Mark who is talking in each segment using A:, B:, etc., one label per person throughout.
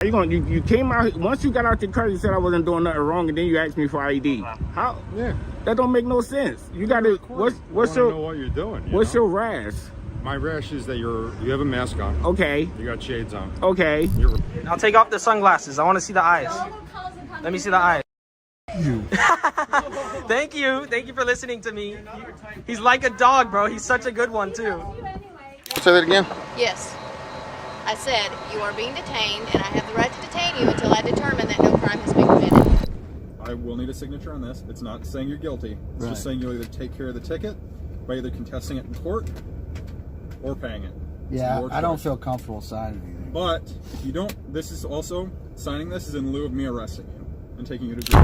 A: You came out once you got out your car. You said I wasn't doing nothing wrong, and then you asked me for ID. How?
B: Yeah.
A: That don't make no sense. You got to. What's your?
B: Know what you're doing?
A: What's your rash?
B: My rash is that you have a mask on.
A: Okay.
B: You got shades on.
A: Okay.
C: I'll take off the sunglasses. I want to see the eyes. Let me see the eyes.
A: You.
C: Thank you. Thank you for listening to me. He's like a dog, bro. He's such a good one too.
B: Say that again.
D: Yes. I said you are being detained, and I have the right to detain you until I determine that no crime has been committed.
E: I will need a signature on this. It's not saying you're guilty. It's just saying you'll either take care of the ticket by either contesting it in court or paying it.
F: Yeah, I don't feel comfortable signing anything.
E: But if you don't, this is also, signing this is in lieu of me arresting you and taking you to jail.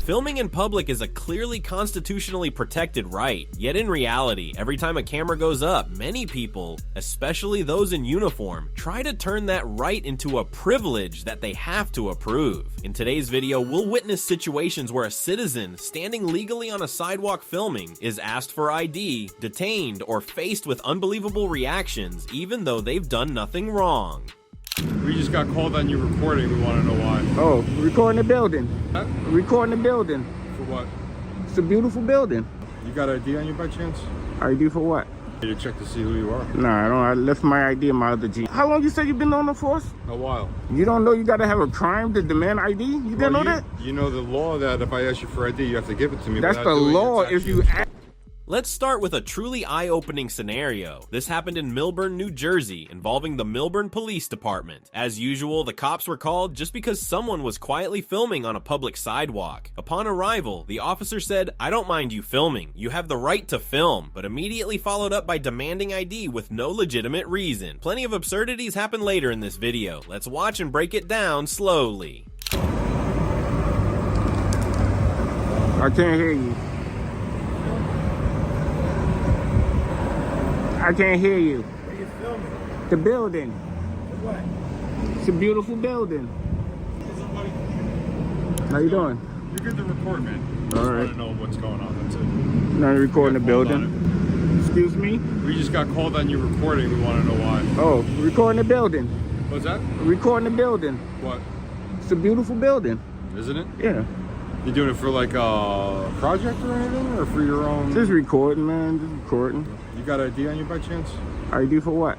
G: Filming in public is a clearly constitutionally protected right, yet in reality, every time a camera goes up, many people, especially those in uniform, try to turn that right into a privilege that they have to approve. In today's video, we'll witness situations where a citizen standing legally on a sidewalk filming is asked for ID, detained, or faced with unbelievable reactions even though they've done nothing wrong.
B: We just got called on you recording. We want to know why.
A: Oh, recording the building.
B: Huh?
A: Recording the building.
B: For what?
A: It's a beautiful building.
B: You got ID on you by chance?
A: ID for what?
B: You check to see who you are.
A: Nah, I don't. I left my ID in my other jeans. How long you said you've been on the force?
B: A while.
A: You don't know you got to have a crime to demand ID? You didn't know that?
B: You know the law that if I ask you for ID, you have to give it to me.
A: That's the law. If you ask.
G: Let's start with a truly eye-opening scenario. This happened in Milburn, New Jersey, involving the Milburn Police Department. As usual, the cops were called just because someone was quietly filming on a public sidewalk. Upon arrival, the officer said, "I don't mind you filming. You have the right to film," but immediately followed up by demanding ID with no legitimate reason. Plenty of absurdities happen later in this video. Let's watch and break it down slowly.
A: I can't hear you. I can't hear you.
E: What are you filming?
A: The building.
E: What?
A: It's a beautiful building. How you doing?
B: You're good to record, man.
A: All
B: Just
A: right.
B: want to know what's going on. That's it.
A: Now you're recording the building. Excuse me?
B: We just got called on you recording. We want to know why.
A: Oh, recording the building.
B: What's that?
A: Recording the building.
B: What?
A: It's a beautiful building.
B: Isn't it?
A: Yeah.
B: You doing it for like a project or anything, or for your own?
A: Just recording, man. Just recording.
B: You got ID on you by chance?
A: ID for what?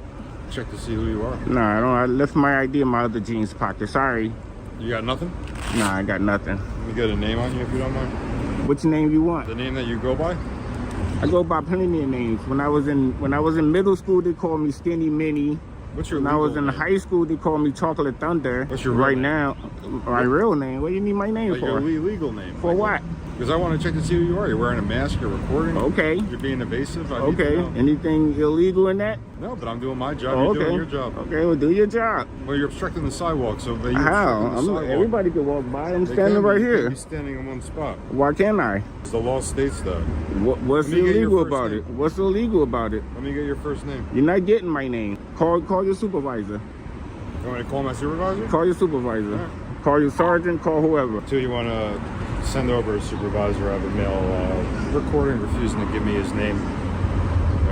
B: Check to see who you are.
A: Nah, I don't. I left my ID in my other jeans pocket. Sorry.
B: You got nothing?
A: Nah, I got nothing.
B: Let me get a name on you if you don't mind.
A: Which name you want?
B: The name that you go by?
A: I go by plenty of names. When I was in middle school, they called me Skinny Minnie.
B: What's your
A: When I
B: legal
A: was in
B: name?
A: high school, they called me Chocolate Thunder.
B: What's your real
A: right
B: name?
A: now? My real name? What do you need my name
B: Like
A: for?
B: your legal name.
A: For what?
B: Because I want to check to see who you are. You're wearing a mask, you're recording.
A: Okay.
B: You're being evasive. I need to
A: Okay.
B: know.
A: Anything illegal in that?
B: No, but I'm doing my job.
A: Oh,
B: You're
A: okay.
B: doing your job.
A: Okay, well, do your job.
B: Well, you're obstructing the sidewalk, so that you're
A: How?
B: obstructing the sidewalk.
A: Everybody can walk by. I'm
B: They
A: standing
B: can,
A: right
B: you can't
A: here.
B: be standing in one spot.
A: Why can't I?
B: The law states that.
A: What's
B: Let me get your
A: illegal
B: first
A: about
B: name.
A: it? What's illegal about it?
B: Let me get your first name.
A: You're not getting my name. Call your supervisor.
B: You want me to call my supervisor?
A: Call your supervisor.
B: All right.
A: Call your sergeant. Call whoever.
B: So you want to send over a supervisor of a male recording, refusing to give me his name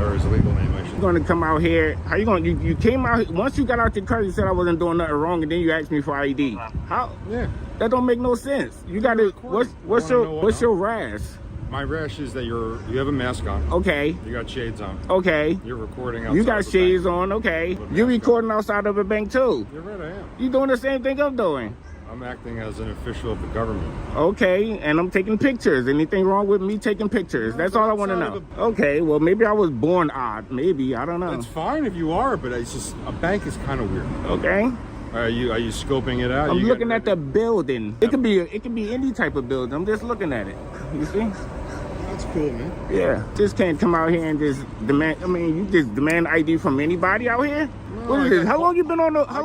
B: or his legal name, I should.
A: You're gonna come out here. How you gonna? You came out once you got out your car. You said I wasn't doing nothing wrong, and then you asked me for ID. How?
B: Yeah.
A: That don't make no sense. You gotta. What's your rash?
B: My rash is that you have a mask on.
A: Okay.
B: You got shades on.
A: Okay.
B: You're recording outside.
A: You got
B: of a
A: shades
B: bank.
A: on. Okay.
B: With a
A: You're
B: mask
A: recording outside of a bank too.
B: You're right, I am.
A: You doing the same thing I'm doing.
B: I'm acting as an official of the government.
A: Okay, and I'm taking pictures. Anything wrong with me taking pictures? That's all I want to know. Okay, well, maybe I was born odd. Maybe, I don't know.
B: It's fine if you are, but it's just a bank is kind of weird.
A: Okay.
B: Are you scoping it out?
A: I'm looking at the building. It could be any type of building. I'm just looking at it. You see?
B: That's cool, man.
A: Yeah. Just can't come out here and just demand. I mean, you just demand ID from anybody out here.
B: No,
A: What is this? How long you been on the
B: I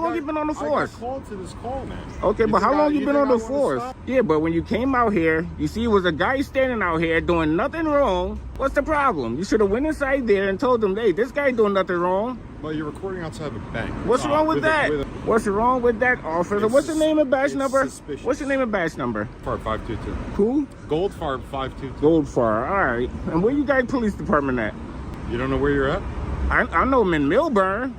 A: force?
B: got called to this call, man.
A: Okay, but how long you been on the force?
B: Stop?
A: Yeah, but when you came out here, you see it was a guy standing out here doing nothing wrong. What's the problem? You should have went inside there and told them, hey, this guy doing nothing wrong.
B: Well, you're recording outside of a bank.
A: What's wrong with that? What's wrong with that, officer?
B: It's
A: What's the name and badge
B: it's
A: number?
B: suspicious.
A: What's your name and badge number?
B: Farb 522.
A: Who?
B: Goldfarb 522.
A: Goldfar. All right. And where you guys police department at?
B: You don't know where you're at?
A: I know I'm in Milburn.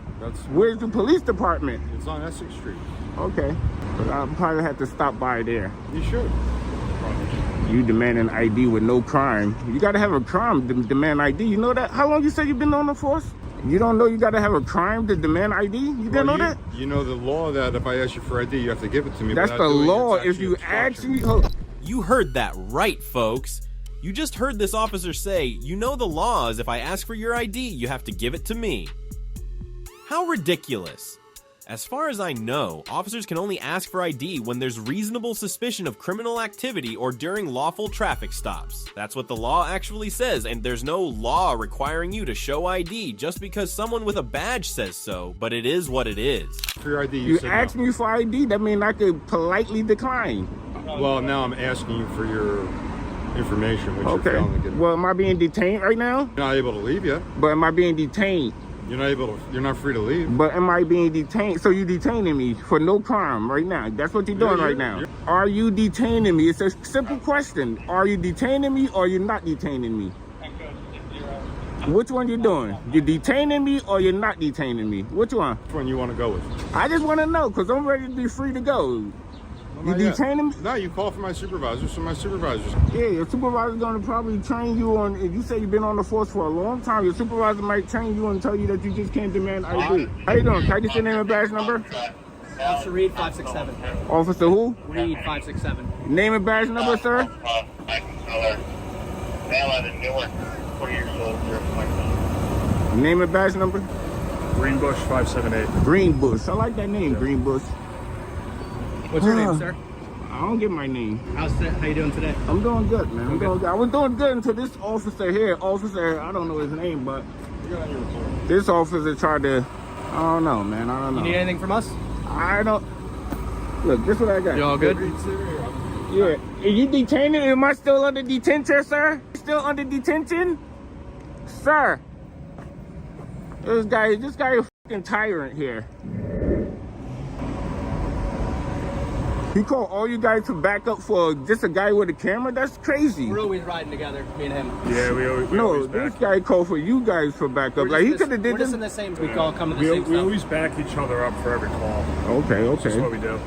A: Where's the police department?
B: It's on Essex Street.
A: Okay. But I'll probably have to stop by there.
B: You should.
A: You demand an ID with no crime. You gotta have a crime to demand ID. You know that? How long you said you've been on the force? You don't know you gotta have a crime to demand ID? You didn't know that?
B: You know the law that if I ask you for ID, you have to give it to me.
A: That's the law. If you ask me...
G: You heard that right, folks. You just heard this officer say, you know the law is if I ask for your ID, you have to give it to me. How ridiculous. As far as I know, officers can only ask for ID when there's reasonable suspicion of criminal activity or during lawful traffic stops. That's what the law actually says, and there's no law requiring you to show ID just because someone with a badge says so, but it is what it is.
B: For your ID,
A: you asked me for ID, that means I could politely decline.
B: Well, now I'm asking you for your information, which you're failing to get.
A: Well, am I being detained right now?
B: You're not able to leave yet.
A: But am I being detained?
B: You're not free to leave.
A: But am I being detained? So you're detaining me for no crime right now. That's what you're doing right now. Are you detaining me? It's a simple question. Are you detaining me or you're not detaining me? Which one you doing? You're detaining me or you're not detaining me? Which one?
B: Which one you want to go with?
A: I just want to know because I'm ready to be free to go. You detaining me?
B: No, you call for my supervisor, so my supervisor's...
A: Yeah, your supervisor's going to probably train you on... If you say you've been on the force for a long time, your supervisor might train you and tell you that you just can't demand ID. How you doing? Can I get your name and badge number?
C: Officer Reed, 567.
A: Officer who?
C: Reed, 567.
A: Name and badge number, sir? Name and badge number?
B: Greenbush 578.
A: Greenbush. I like that name, Greenbush.
C: What's your name, sir?
A: I don't get my name.
C: How you doing today?
A: I'm doing good, man. I'm doing good. I was doing good until this officer here, I don't know his name, but this officer tried to, I don't know, man. I don't know.
C: You need anything from us?
A: I don't. Look, this is what I got.
C: You all good?
A: Yeah. Are you detained? Am I still under detention, sir? Still under detention? Sir. This guy is a fucking tyrant here. He called all you guys to back up for just a guy with a camera? That's crazy.
C: We're always riding together, me and him.
B: Yeah, we always
A: No, this guy called for you guys for backup. Like he could have did
C: We're just in the same. We all come to the same
B: We
C: stuff.
B: always back each other up for every call.
A: Okay.
B: That's what we do.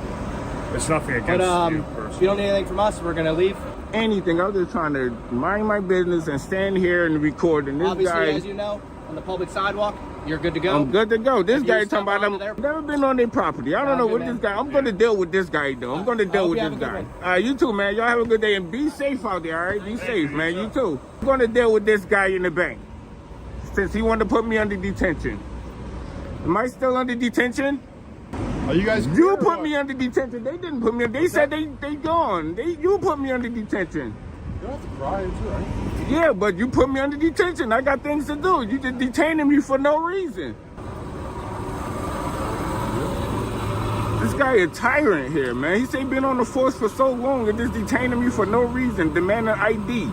B: It's nothing against you personally.
C: If you don't need anything from us, we're gonna leave.
A: Anything. I was just trying to mind my business and stand here and record. And this
C: Obviously,
A: guy,
C: as you know, on the public sidewalk, you're good to go.
A: I'm good to go. This
C: If
A: guy
C: you
A: talking
C: step
A: about
C: onto their-
A: I've never been on their property. I don't know what this guy. I'm going to deal with this guy though. I'm going to deal with this guy. You too, man. Y'all have a good day and be safe out there. All right, be safe, man. You too. I'm going to deal with this guy in the bank since he wanted to put me under detention. Am I still under detention?
B: Are you guys?
A: You put me under detention. They didn't put me. They said they gone. You put me under detention.
B: You don't have to cry, it's all right.
A: Yeah, but you put me under detention. I got things to do. You just detaining me for no reason. This guy a tyrant here, man. He say he been on the force for so long and just detaining me for no reason, demanding ID.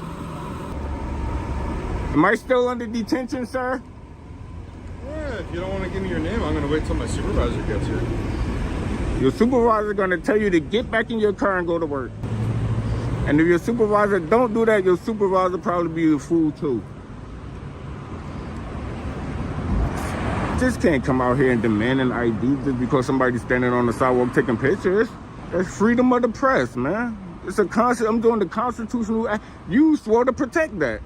A: Am I still under detention, sir?
B: Yeah, if you don't want to give me your name, I'm going to wait till my supervisor gets here.
A: Your supervisor going to tell you to get back in your car and go to work. And if your supervisor don't do that, your supervisor probably be a fool too. Just can't come out here and demand an ID just because somebody's standing on the sidewalk taking pictures. That's freedom of the press, man. It's a constant. I'm doing the constitutional act. You swore to protect that.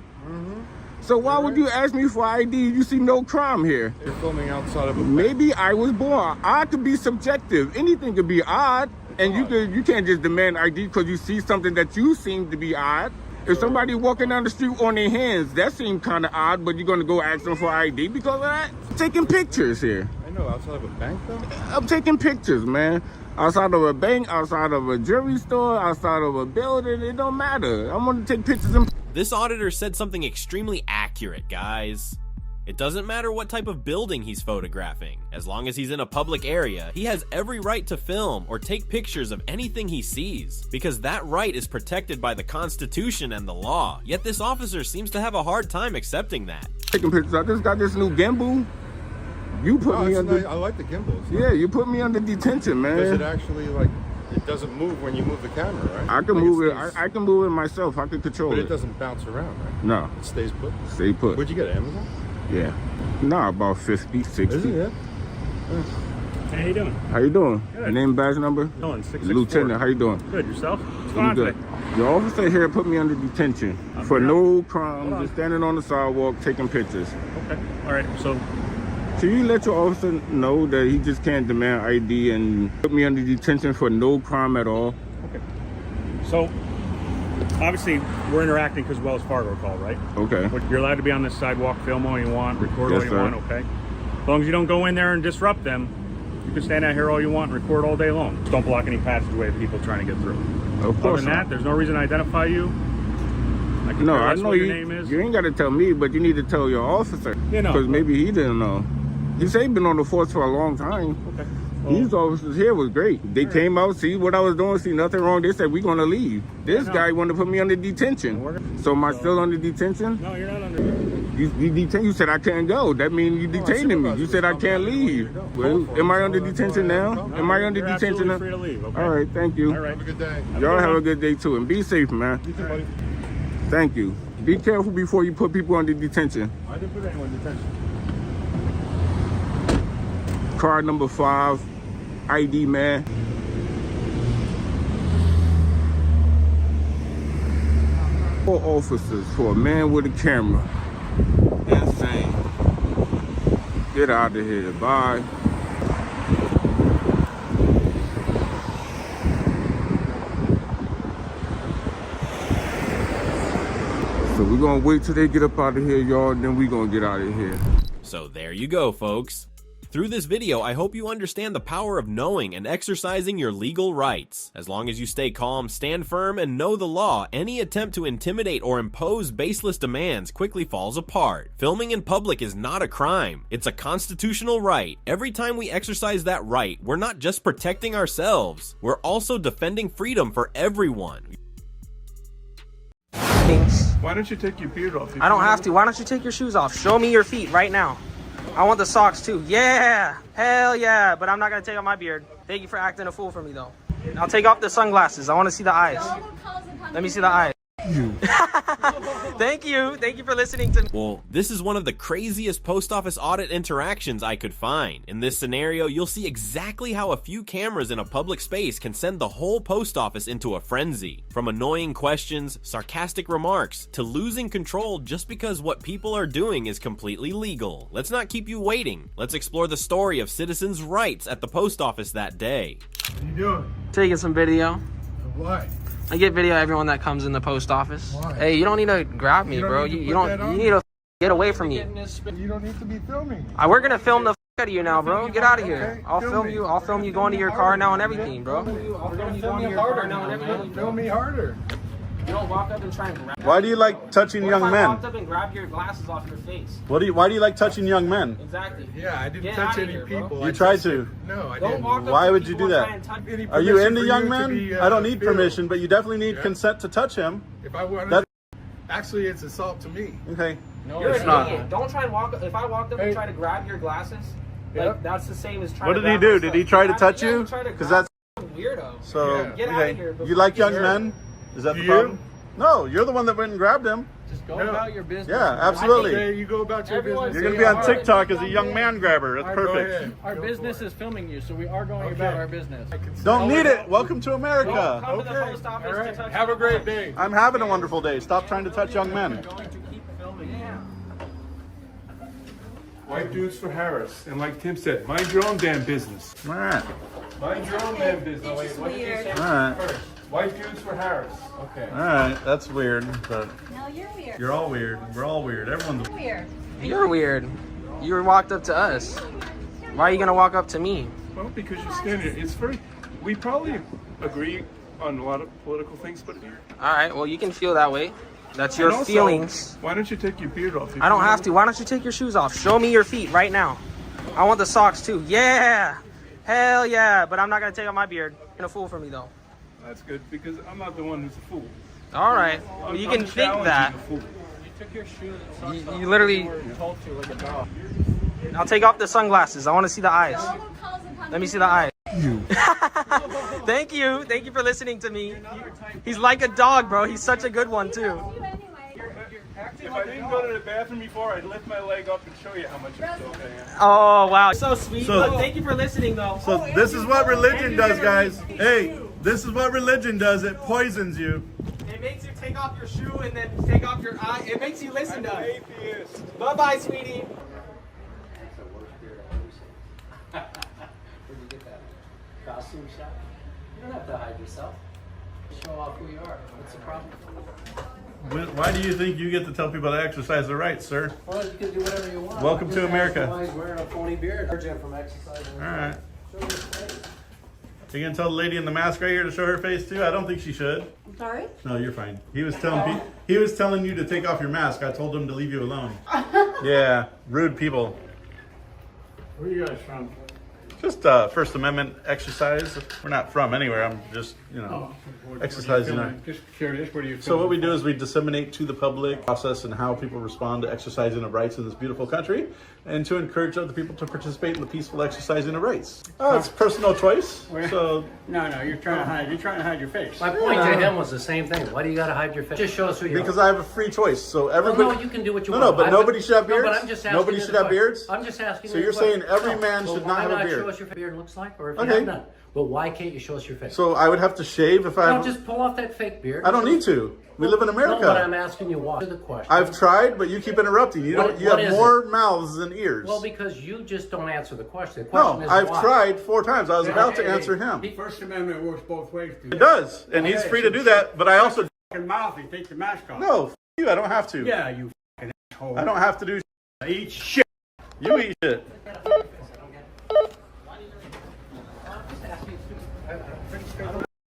A: So why would you ask me for ID? You see no crime here.
B: You're filming outside of a
A: Maybe I was born. Odd could be subjective. Anything could be odd. And you can't just demand ID because you see something that you seem to be odd. If somebody walking down the street on their hands, that seems kind of odd, but you're going to go ask them for ID because of that? I'm taking pictures here.
B: I know, outside of a bank though?
A: I'm taking pictures, man. Outside of a bank, outside of a jewelry store, outside of a building, it don't matter. I'm going to take pictures.
G: This auditor said something extremely accurate, guys. It doesn't matter what type of building he's photographing. As long as he's in a public area, he has every right to film or take pictures of anything he sees, because that right is protected by the Constitution and the law. Yet this officer seems to have a hard time accepting that.
A: Taking pictures. I just got this new gimbal. You put me under...
B: Nice. I like the gimbal.
A: Yeah, you put me under detention, man.
B: Does it actually, it doesn't move when you move the camera, right?
A: I can move it. I can move it myself. I can control it.
B: But it doesn't bounce around, right?
A: No.
B: It stays put?
A: Stay put.
B: Where'd you get it, Amazon?
A: Yeah. No, about 50, 60.
B: Is it? Yeah.
H: How you doing?
A: How you doing?
H: Good.
A: Your name, badge number?
H: Going 664.
A: Lieutenant, how you doing?
H: Good. Yourself? What's going
A: I'm
H: on
A: good.
H: today?
A: Your officer here put me under detention for no crime, just standing on the sidewalk taking pictures.
H: Okay. All right. So,
A: Can you let your officer know that he just can't demand ID and put me under detention for no crime at all?
H: okay. So, obviously, we're interacting because Wells Fargo called, right?
A: Okay.
H: You're allowed to be on this sidewalk, film all you want, record
A: Yes,
H: all you
A: sir.
H: want, okay? As long as you don't go in there and disrupt them, you can stand out here all you want and record all day long. Just don't block any passageway of people trying to get through.
A: Of
H: Other
A: course
H: than that,
A: not.
H: there's no reason to identify you. I can
A: No,
H: care
A: I
H: less
A: know
H: what your
A: you.
H: name is.
A: You ain't got to tell me, but you need to tell your officer.
H: You know.
A: Because maybe he didn't know. He said he been on the force for a long time.
H: Okay.
A: These officers here was great. They came out, see what I was doing, see nothing wrong. They said, we're going to leave. This guy wanted to put me under detention. So am I still under detention?
H: No, you're not under.
A: You said I can't go. That means you detaining me. You said I can't leave. Well, am I under detention now? Am I under
H: You're
A: detention now?
H: absolutely free to leave, okay?
A: All right, thank you.
H: All right. Have a good day.
A: Y'all have a good day too. And be safe, man.
H: You too, buddy.
A: Thank you. Be careful before you put people under detention.
H: I didn't put anyone in detention.
A: Card number 5, ID man. Four officers for a man with a camera. Insane. Get out of here. Bye. So we're gonna wait till they get up out of here, y'all, then we're gonna get out of here.
G: So there you go, folks. Through this video, I hope you understand the power of knowing and exercising your legal rights. As long as you stay calm, stand firm, and know the law, any attempt to intimidate or impose baseless demands quickly falls apart. Filming in public is not a crime. It's a constitutional right. Every time we exercise that right, we're not just protecting ourselves, we're also defending freedom for everyone.
I: Why don't you take your beard off?
C: I don't have to. Why don't you take your shoes off? Show me your feet right now. I want the socks too. Yeah, hell yeah. But I'm not gonna take off my beard. Thank you for acting a fool for me though. I'll take off the sunglasses. I want to see the eyes. Let me see the eyes. Thank you for listening to me.
G: Well, this is one of the craziest post office audit interactions I could find. In this scenario, you'll see exactly how a few cameras in a public space can send the whole post office into a frenzy. From annoying questions, sarcastic remarks, to losing control just because what people are doing is completely legal. Let's not keep you waiting. Let's explore the story of citizens' rights at the post office that day.
I: What are you doing?
C: Taking some video.
I: Why?
C: I get video of everyone that comes in the post office.
I: Why?
C: Hey, you don't need to grab me,
I: You don't
C: bro.
I: need to
C: You
I: put
C: don't.
I: that on
C: You
I: me?
C: need to get away from me.
I: You don't need to be filming.
C: We're gonna film the out of you now, bro. Get out of here.
I: Okay,
C: I'll
I: film
C: film
I: me.
C: you. I'll film you going to your car now and everything, bro.
I: We're gonna film you harder now. Film me harder.
C: You don't walk up and try and grab.
J: Why do you like touching
C: What
J: young
C: if I
J: men?
C: walked up and grabbed your glasses off your face?
J: Why do you like touching young men?
C: Exactly.
I: Yeah, I didn't
C: Get
I: touch
C: outta
I: any
C: here, bro.
I: people.
J: You
I: I
J: tried
I: just-
J: to.
I: No, I
C: Don't
I: didn't.
C: walk up
J: Why
C: to
J: would you
C: people
J: do
C: and
J: that?
C: try and touch-
I: Any
J: Are you
I: permission
J: into
I: for
J: young
I: to
J: men?
I: be,
J: I don't need
I: filmed.
J: permission, but you definitely need
I: Yeah.
J: consent to touch him.
I: If I wanted,
J: That-
I: actually, it's assault to me.
J: Okay.
C: No, you're
I: it's
C: an
I: not.
C: idiot. Don't try and walk up. If I walked up
I: Hey.
C: and tried to grab your glasses, like
I: Yep.
C: that's the same as trying
J: What
C: to
J: did he
C: grab
J: do?
C: my
J: Did
C: stuff.
J: he try to
C: Yeah,
J: touch
C: yeah,
J: you?
C: he tried to
J: Because
C: grab
J: that's
C: me. Weirdo.
J: so.
I: Yeah.
C: Get out
J: Okay.
C: of here before
J: You like young
C: get
J: men? Is that the
I: Do
J: problem?
I: you?
J: No, you're the one that went and grabbed him.
F: Just go
I: No.
F: about your business.
J: Yeah, absolutely.
I: Okay, you go about your
C: Everyone's
I: business.
J: You're gonna be on TikTok as a young man grabber. That's
I: Go
J: perfect.
I: ahead.
F: Our
I: Go
F: business
I: for it.
F: is filming you, so we are going
I: Okay.
F: about our business.
J: Don't need it. Welcome to America.
C: Come to the
I: Okay.
C: post office
I: All
C: to
I: right.
C: touch
I: Have a great day.
J: I'm having a wonderful day. Stop trying to touch young men.
I: White dudes for Harris. And like Tim said, mind your own damn business.
J: All right.
I: Mind your own damn business. Wait, what did you say
J: All right.
I: first? White dudes for Harris. Okay.
J: All right. That's weird, but
D: No, you're weird.
J: you're all weird. We're all weird. Everyone's
D: Weird.
C: You're weird. You walked up to us. Why are you gonna walk up to me?
I: Well, because you're standing here. It's very. We probably agree on a lot of political things, but
C: All right. Well, you can feel that way. That's
I: and
C: your
I: also,
C: feelings.
I: Why don't you take your beard off?
C: I don't have to. Why don't you take your shoes off? Show me your feet right now. I want the socks too. Yeah, hell yeah. But I'm not gonna take off my beard. You're a fool for me though.
I: That's good because I'm not the one who's a fool.
C: All right. Well, you
I: I'm
C: can think that.
I: challenging the fool.
F: You took your shoes and socks
C: You
F: off
C: literally.
F: and were told to like a dog.
C: I'll take off the sunglasses. I want to see the eyes. Let me see the eyes. Thank you for listening to me. He's like a dog, bro. He's such a good one too.
I: If I didn't go to the bathroom before, I'd lift my leg up and show you how much I'm still paying.
C: Oh, wow. So sweet.
J: So-
C: Look, thank you for listening, though.
J: So this is what religion does, guys. Hey, this is what religion does. It poisons you.
C: It makes you take off your shoe and then take off your eye. It makes you listen to us.
I: Atheist.
C: Bye-bye, sweetie.
F: Where'd you get that? Costume shop? You don't have to hide yourself. Show off who you are. What's the problem?
J: Why do you think you get to tell people to exercise their rights, sir?
F: Well, you can do whatever you want.
J: Welcome to America.
F: Why he's wearing a phony beard. Urge him from exercising.
J: All right.
F: Show your face.
J: You gonna tell the lady in the mask right here to show her face too? I don't think she should.
D: I'm sorry?
J: No, you're fine. He was telling you to take off your mask. I told him to leave you alone. Yeah, rude people.
F: Where are you guys from?
J: Just First Amendment exercise. We're not from anywhere. I'm just, exercising.
F: Just curious, where do you
J: So what we do is we disseminate to the public process and how people respond to exercising of rights in this beautiful country, and to encourage other people to participate in the peaceful exercising of rights. It's personal choice. So
F: No, you're trying to hide. You're trying to hide your face.
K: My point to him was the same thing. Why do you got to hide your face? Just show us who you
J: because
K: are.
J: I have a free choice. So everybody.
K: Well, no, you can do what you want.
J: No, but nobody should have beards.
K: No, but I'm just asking
J: Nobody
K: you
J: should
K: the
J: have
K: question.
J: beards.
K: I'm just asking.
J: So
K: you
J: you're
K: the question.
J: saying every man
K: Well,
J: should
K: why
J: not have a beard?
K: Show us your beard looks like, or if you
J: Okay.
K: have none. But why can't you show us your face?
J: So I would have to shave if I.
K: No, just pull off that fake beard.
J: I don't need to. We live in America.
K: No, but I'm asking you why. To the question.
J: I've tried, but you keep interrupting. You
K: What
J: have
K: is
J: more mouths than ears.
K: Well, because you just don't answer the question. The question
J: No,
K: is
J: I've
K: why.
J: tried 4 times. I was about to answer him.
F: First Amendment works both ways.
J: It does, and he's free to do that. But I also
F: Mouth, you take your mask off.
J: no. You, I don't have to.
F: Yeah, you fucking asshole.
J: I don't have to do.
F: Eat shit.
J: You eat shit.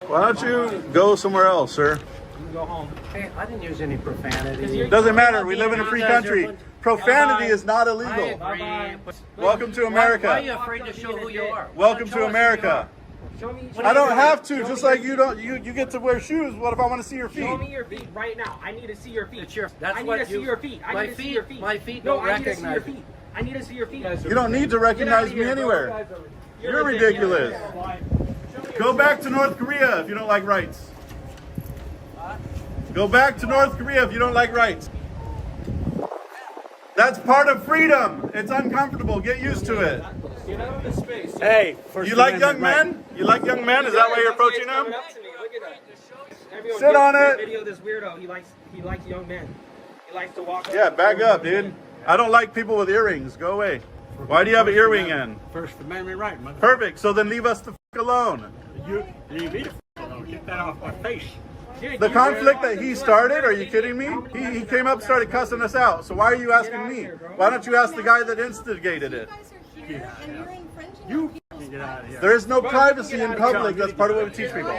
J: Why don't you go somewhere else, sir?
C: Go home.
K: Hey, I didn't use any profanity.
J: Doesn't matter. We live in a free
K: You guys are
J: country.
K: bunch-
J: Profanity
C: Bye-bye.
J: is not
K: I
J: illegal.
K: agree. but-
J: Welcome to
K: Why are
J: America.
K: you afraid to show who you are?
J: Welcome
K: Show
J: to
K: us who
J: America.
C: Show me.
J: I don't have to. Just like you don't. You get to wear shoes. What if I want to see your
C: Show me
J: feet?
C: your feet right now. I need to see your feet.
K: It's your- that's
C: I need
K: what
C: to see
K: you-
C: your feet. I
K: my
C: need to see
K: feet-
C: your feet.
K: my feet
C: No,
K: don't
C: I need to see your
K: recognize
C: feet. I need to see your feet.
J: You don't need to recognize me anywhere. You're ridiculous. Go back to North Korea if you don't like rights. Go back to North Korea if you don't like rights. That's part of freedom. It's uncomfortable. Get used to it.
I: Get out of the space.
J: Hey, you like young men? You like young men? Is that why you're approaching them?
C: Look at that. Everyone
J: Sit on it.
C: Video this weirdo. He likes young men. He likes to walk.
J: Yeah, back up, dude. I don't like people with earrings. Go away. Why do you have an earring in?
F: First Amendment right, mother.
J: Perfect. So then leave us the f alone.
F: You leave me the f alone. Get that off my face.
J: The conflict that he started, are you kidding me? He came up and started cussing us out. So why are you asking me? Why don't you ask the guy that instigated it?
F: You can get out of here.
J: There is no privacy in public. That's part of what we teach people.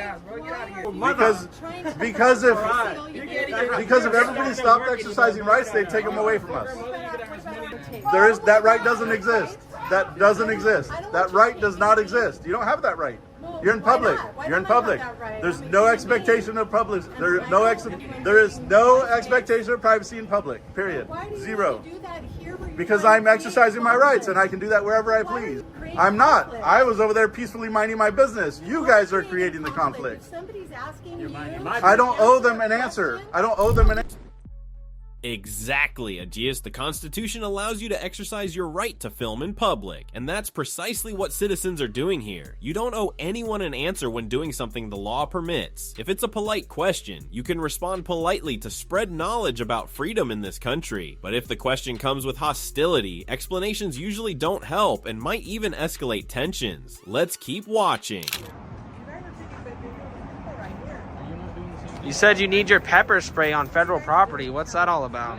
J: Because if everybody stopped exercising rights, they'd take them away from us. That right doesn't exist. That doesn't exist. That right does not exist. You don't have that right. You're in public. You're in public. There's no expectation of public. There is no expectation of privacy in public. Period. Zero. Because I'm exercising my rights and I can do that wherever I please. I'm not. I was over there peacefully minding my business. You guys are creating the conflict. I don't owe them an answer. I don't owe them an answer.
G: Exactly, Aegeus. The Constitution allows you to exercise your right to film in public, and that's precisely what citizens are doing here. You don't owe anyone an answer when doing something the law permits. If it's a polite question, you can respond politely to spread knowledge about freedom in this country. But if the question comes with hostility, explanations usually don't help and might even escalate tensions. Let's keep watching.
C: You said you need your pepper spray on federal property. What's that all about?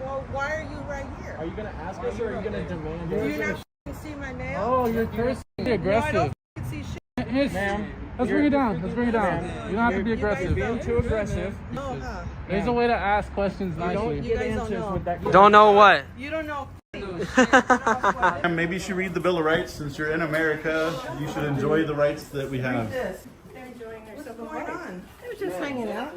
L: Well, why are you right here?
F: Are you going to ask us or are you going to demand
L: Do
F: it?
L: you not see my nails?
F: Oh, you're thirsty.
L: Aggressive. No, I don't see shit.
F: Ma'am. Let's bring it down. Let's bring it down. You don't have to be aggressive. You're being too aggressive.
L: No, huh?
F: There's a way to ask questions nicely.
L: You guys don't know.
C: Don't know what?
L: You don't know.
J: And maybe you should read the Bill of Rights. Since you're in America, you should enjoy the rights that we have.
L: They're enjoying their civil rights. They're just hanging out.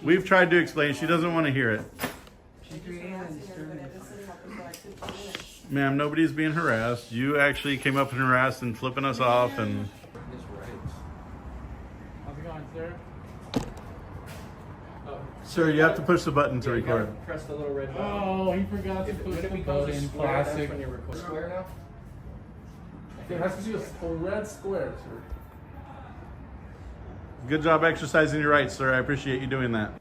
J: We've tried to explain. She doesn't want to hear it. Ma'am, nobody's being harassed. You actually came up and harassed and flipping us off and...
F: How's it going, sir?
J: Sir, you have to push the button to record.
F: Press the little red button.
I: Oh, he forgot to push the button. Classic.
F: When you record. Square now?
I: It has to be a red square, sir.
J: Good job exercising your rights, sir. I appreciate you doing that.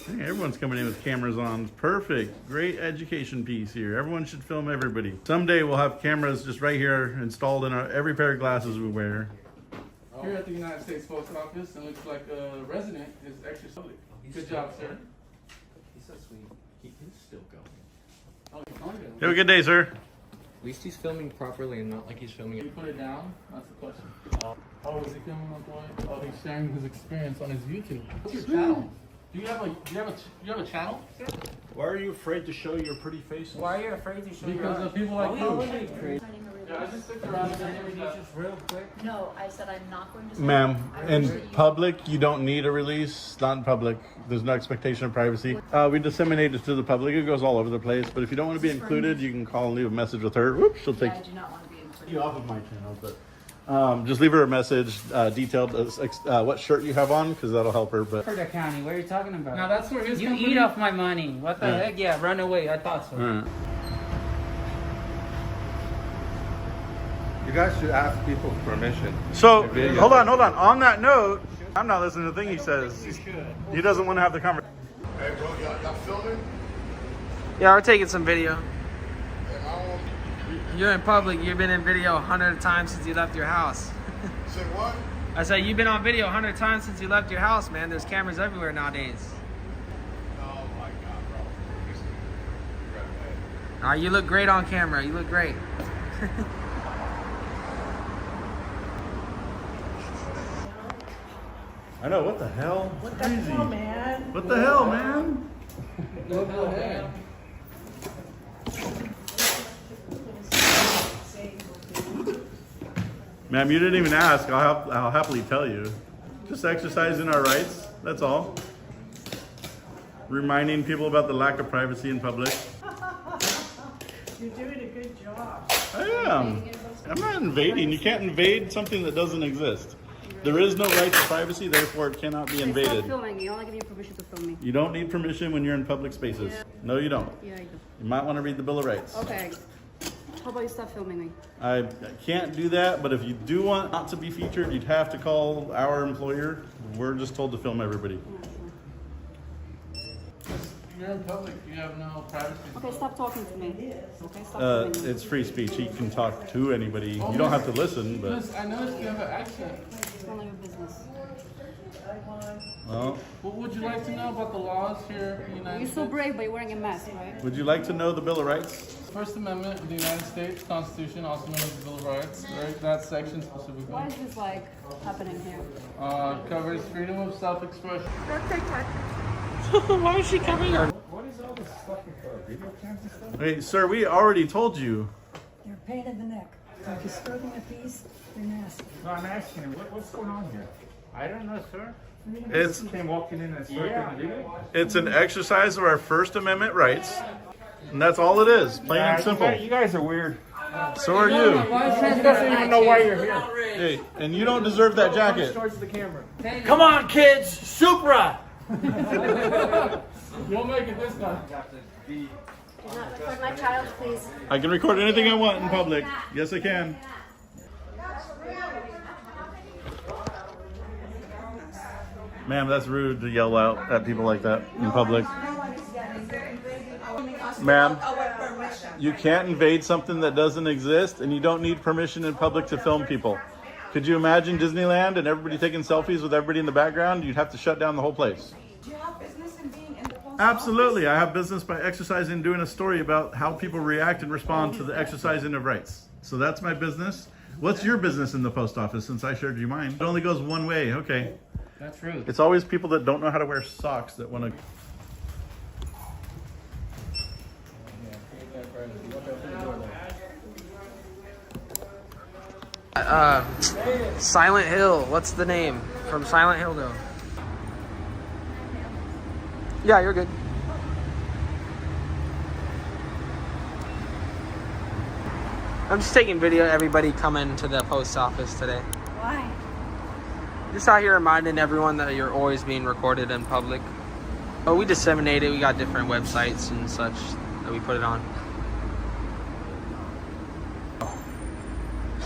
J: Hey, everyone's coming in with cameras on. Perfect. Great education piece here. Everyone should film everybody. Someday we'll have cameras just right here installed in every pair of glasses we wear.
I: Here at the United States Post Office, it looks like a resident is exercising. Good job, sir.
F: He's so sweet. He's still going.
I: Oh, he's going.
J: Have a good day, sir.
F: At least he's filming properly and not like he's filming
I: You
F: it.
I: put it down? That's the question. Oh, is he filming my boy? Oh, he's sharing his experience on his YouTube. What's your channel? Do you have a channel? Sir?
B: Why are you afraid to show your pretty face?
C: Why are you afraid to show
I: Because of people like you.
D: Yeah,
I: I just looked around and
F: real quick.
D: No, I said I'm not going to.
J: Ma'am, in public, you don't need a release. Not in public. There's no expectation of privacy. We disseminate it to the public. It goes all over the place. But if you don't want to be included, you can call and leave a message with her. Whoops, she'll take
D: I do not want to be included.
J: you off of my channel. But just leave her a message, detailed what shirt you have on, because that'll help her. But
M: The county, what are you talking about?
I: Now that's where his
M: You
I: company...
M: eat off my money. What the heck? Yeah, run away. I thought so.
A: You guys should ask people's permission.
J: So, hold on. On that note, I'm not listening to the thing he says. He doesn't want to have the conversation.
A: Hey, bro, y'all filming?
C: Yeah, we're taking some video. You're in public. You've been in video 100 times since you left your house.
A: Say what?
C: I said you've been on video 100 times since you left your house, man. There's cameras everywhere nowadays.
A: Oh my God, bro.
C: You look great on camera. You look great.
J: I know, what the hell?
L: What the hell, man?
J: What the hell, man?
I: Go ahead.
J: Ma'am, you didn't even ask. I'll happily tell you. Just exercising our rights. That's all. Reminding people about the lack of privacy in public.
L: You're doing a good job.
J: I am. I'm not invading. You can't invade something that doesn't exist. There is no right to privacy, therefore it cannot be invaded.
N: Stop filming. You only give you permission to film me.
J: You don't need permission when you're in public spaces. No, you don't.
N: Yeah, I do.
J: You might want to read the Bill of Rights.
N: Okay. How about you stop filming me?
J: I can't do that, but if you do want not to be featured, you'd have to call our employer. We're just told to film everybody.
I: You're in public. You have no privacy.
N: Okay, stop talking to me. Okay, stop filming me.
J: It's free speech. He can talk to anybody. You don't have to listen, but...
I: Miss, I noticed you have an accent.
N: It's none of your business.
J: Well,
I: What would you like to know about the laws here in the United
N: You're
I: States?
N: so brave, but you're wearing a mask, right?
J: would you like to know the Bill of Rights?
I: First Amendment of the United States Constitution, also known as the Bill of Rights, right? That section specifically
N: Why is this like happening here?
I: covers freedom of self-expression.
C: Why is she coming here?
I: What is all this stuff with video cams and stuff?
J: Hey, sir, we already told you.
L: You're a pain in the neck. If you're skirting a piece, you're nasty.
H: No, I'm asking him, what's going on here?
M: I don't know, sir.
J: It's
H: Came walking in and started the video?
J: it's an exercise of our First Amendment rights, and that's all it is, plain and simple.
H: You guys are weird.
J: So are you.
H: He doesn't even know why you're here.
J: Hey, and you don't deserve that jacket.
I: Towards the camera.
M: Come on, kids! Supra!
I: You'll make it this time.
N: Do not record my child, please.
J: I can record anything I want in public. Yes, I can. Ma'am, that's rude to yell out at people like that in public. Ma'am, you can't invade something that doesn't exist, and you don't need permission in public to film people. Could you imagine Disneyland and everybody taking selfies with everybody in the background? You'd have to shut down the whole place.
L: Do you have business in being in the post
J: Absolutely. I have business by exercising, doing a story about how people react and respond to the exercising of rights. So that's my business. What's your business in the post office, since I shared you mine? It only goes one way. Okay.
M: That's rude.
J: It's always people that don't know how to wear socks that want to...
C: Silent Hill. What's the name from Silent Hill, though? Yeah, you're good. I'm just taking video of everybody coming to the post office today.
N: Why?
C: Just out here reminding everyone that you're always being recorded in public. Oh, we disseminate it. We got different websites and such that we put it on.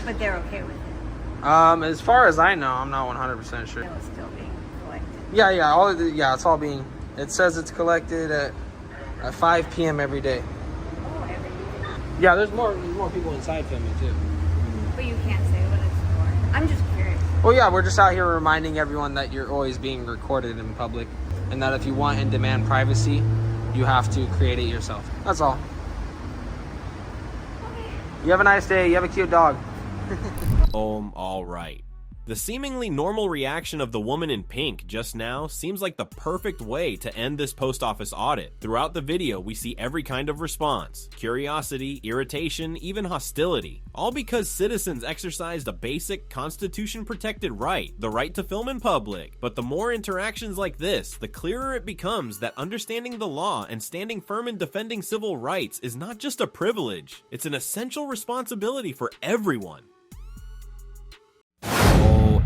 N: But they're okay with it.
C: As far as I know, I'm not 100% sure.
N: It was still being collected.
C: Yeah, all of it's all being. It says it's collected at 5 p.m. every day.
N: Oh, every day.
C: Yeah, there's more people inside filming too.
N: But you can't say what it's for. I'm just curious.
C: Well, yeah, we're just out here reminding everyone that you're always being recorded in public, and that if you want and demand privacy, you have to create it yourself. That's all. You have a nice day. You have a cute dog.
G: All right. The seemingly normal reaction of the woman in pink just now seems like the perfect way to end this post office audit. Throughout the video, we see every kind of response: curiosity, irritation, even hostility. All because citizens exercised a basic Constitution-protected right, the right to film in public. But the more interactions like this, the clearer it becomes that understanding the law and standing firm in defending civil rights is not just a privilege, it's an essential responsibility for everyone.